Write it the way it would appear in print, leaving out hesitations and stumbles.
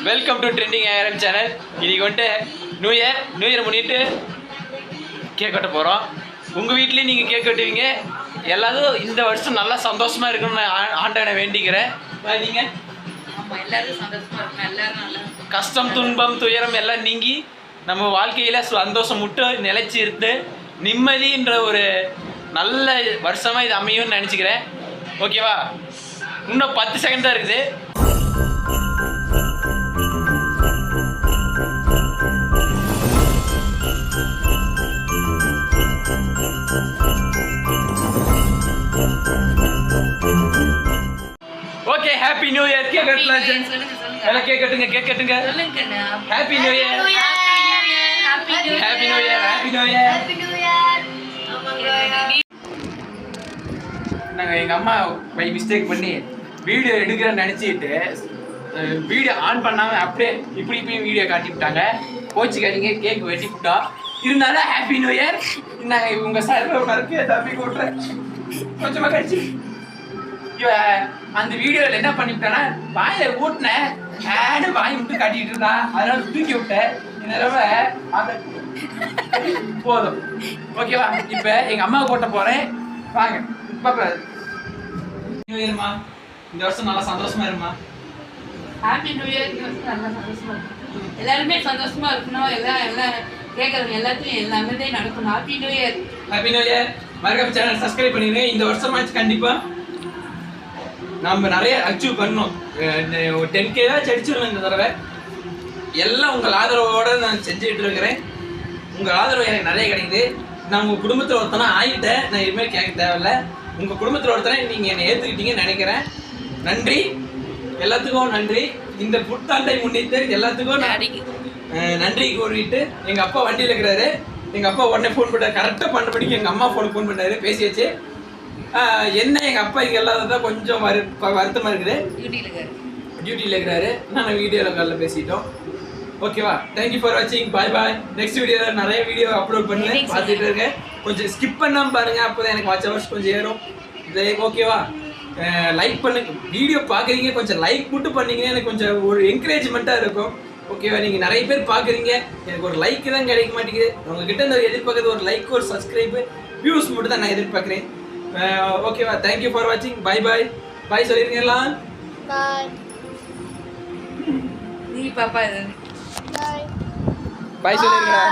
Welcome to trending ARM channel. இன்னைக்கு வந்துட்டு new year முன்னிட்டு கேக் வெட்ட போகிறோம். உங்கள் வீட்லேயும் நீங்கள் கேக் வெட்டுவீங்க. எல்லாரும் இந்த வருஷம் நல்லா சந்தோஷமாக இருக்கணும்னு ஆண்டவனை வேண்டிக்கிறேன். நீங்கள் கஷ்டம் துன்பம் துயரம் எல்லாம் நீங்கி நம்ம வாழ்க்கையில் சந்தோஷம் மட்டும் நிலைச்சி இருந்து நிம்மதின்ற ஒரு நல்ல வருஷமாக இது அமையும்னு நினச்சிக்கிறேன். ஓகேவா? இன்னும் 10 செகண்ட் தான் இருக்குது. Okay, happy new year. Cake கட்டலாம். எல்லாம் கேக் கட்டுங்க, கேக் கட்டுங்க. Happy new year, happy new year, happy new year, happy new year. நாங்கள் எங்கள் அம்மா பை மிஸ்டேக் பண்ணி வீடியோ எடுக்கிறேன்னு நினச்சிட்டு வீடியோ ஆன் பண்ணாமல் அப்படியே இப்படி வீடியோ காட்டி விட்டாங்க. கோச்சிக்காதீங்க, கேக் வெட்டி விட்டோம். இருந்தாலும் ஹாப்பி நியூ இயர். நாங்கள் உங்கள் சார் தம்பி கூட்டுறேன் கொஞ்சமாக கழிச்சு. அந்த வீடியோவில் என்ன பண்ணிவிட்டேன்னா வாயை ஊட்டினேன், வாய் விட்டு காட்டிட்டு இருந்தா, அதனால தூக்கி விட்டேன். இந்த தடவை அந்த போதும். ஓகேவா? இப்போ எங்கள் அம்மா கூட்ட போகிறேன். வாங்க. நியூ இயர்மா, இந்த வருஷம் நல்லா சந்தோஷமா இருமா. Happy new year. நல்லா சந்தோஷமா இருக்கும். எல்லாருமே சந்தோஷமா இருக்கணும். எல்லாம் கேட்கறது எல்லாத்தையும் எல்லாமே நடக்கணும். Happy new year, happy new year. மறக்காம சேனல் சப்ஸ்கிரைப் பண்ணிடுங்க. இந்த வருஷமாச்சு கண்டிப்பா நம்ம நிறைய அச்சீவ் பண்ணோம். 10K தான் அடிச்சிடணும் இந்த தடவை. எல்லாம் உங்கள் ஆதரவோடு நான் செஞ்சுட்டு இருக்கிறேன். உங்கள் ஆதரவு எனக்கு நிறைய கிடைக்குது. நான் உங்கள் குடும்பத்தில் ஒருத்தனா ஆகிட்டேன். நான் இனிமேல் கேட்க தேவையில்லை. உங்கள் குடும்பத்தில் ஒருத்தனை நீங்கள் என்னை ஏற்றுக்கிட்டீங்கன்னு நினைக்கிறேன். நன்றி, எல்லாத்துக்கும் நன்றி. இந்த புத்தாண்டை முன்னிட்டு எல்லாத்துக்கும் நன்றி கூறிட்டு, எங்கள் அப்பா வண்டியில் இருக்கிறாரு. எங்கள் அப்பா உடனே ஃபோன் பண்ணார். கரெக்டாக பண்ணபடிக்கு எங்கள் அம்மா ஃபோனுக்கு ஃபோன் பண்ணார். பேசியாச்சு. என்ன எங்கள் அப்பா இங்கே இல்லாததான் கொஞ்சம் வருத்தமாக இருக்குது. டியூட்டியில் இருக்கிறாரு. நான் வீடியோவில் காலில் பேசிட்டோம். ஓகேவா? தேங்க்யூ ஃபார் வாட்சிங். பாய் பாய். நெக்ஸ்ட் வீடியோவில் நிறைய வீடியோ அப்லோட் பண்ணி பார்த்துட்டு இருக்கேன். கொஞ்சம் ஸ்கிப் பண்ணாமல் பாருங்கள். அப்போ தான் எனக்கு வாட்ச் ஹவர்ஸ் கொஞ்சம் ஏறும். ஓகேவா? லைக் பண்ணுங்க. வீடியோ பார்க்குறீங்க, கொஞ்சம் லைக் மட்டும் பண்ணிங்கன்னா எனக்கு கொஞ்சம் ஒரு என்கரேஜ்மெண்ட்டாக இருக்கும். ஓகேவா? நீங்கள் நிறைய பேர் பார்க்குறீங்க, எனக்கு ஒரு லைக் தான் கிடைக்க மாட்டேங்குது. உங்ககிட்ட இந்த எதிர்பார்க்குறது ஒரு லைக், ஒரு சப்ஸ்கிரைபு, வியூஸ் மட்டும் தான் நான் எதிர்பார்க்குறேன். ஓகேவா? தேங்க்யூ ஃபார் வாட்சிங். பாய் பாய். பாய் சொல்லிருக்கீங்களா? பாய். நீ பாப்பா பாய். பாய் சொல்லிருக்கா?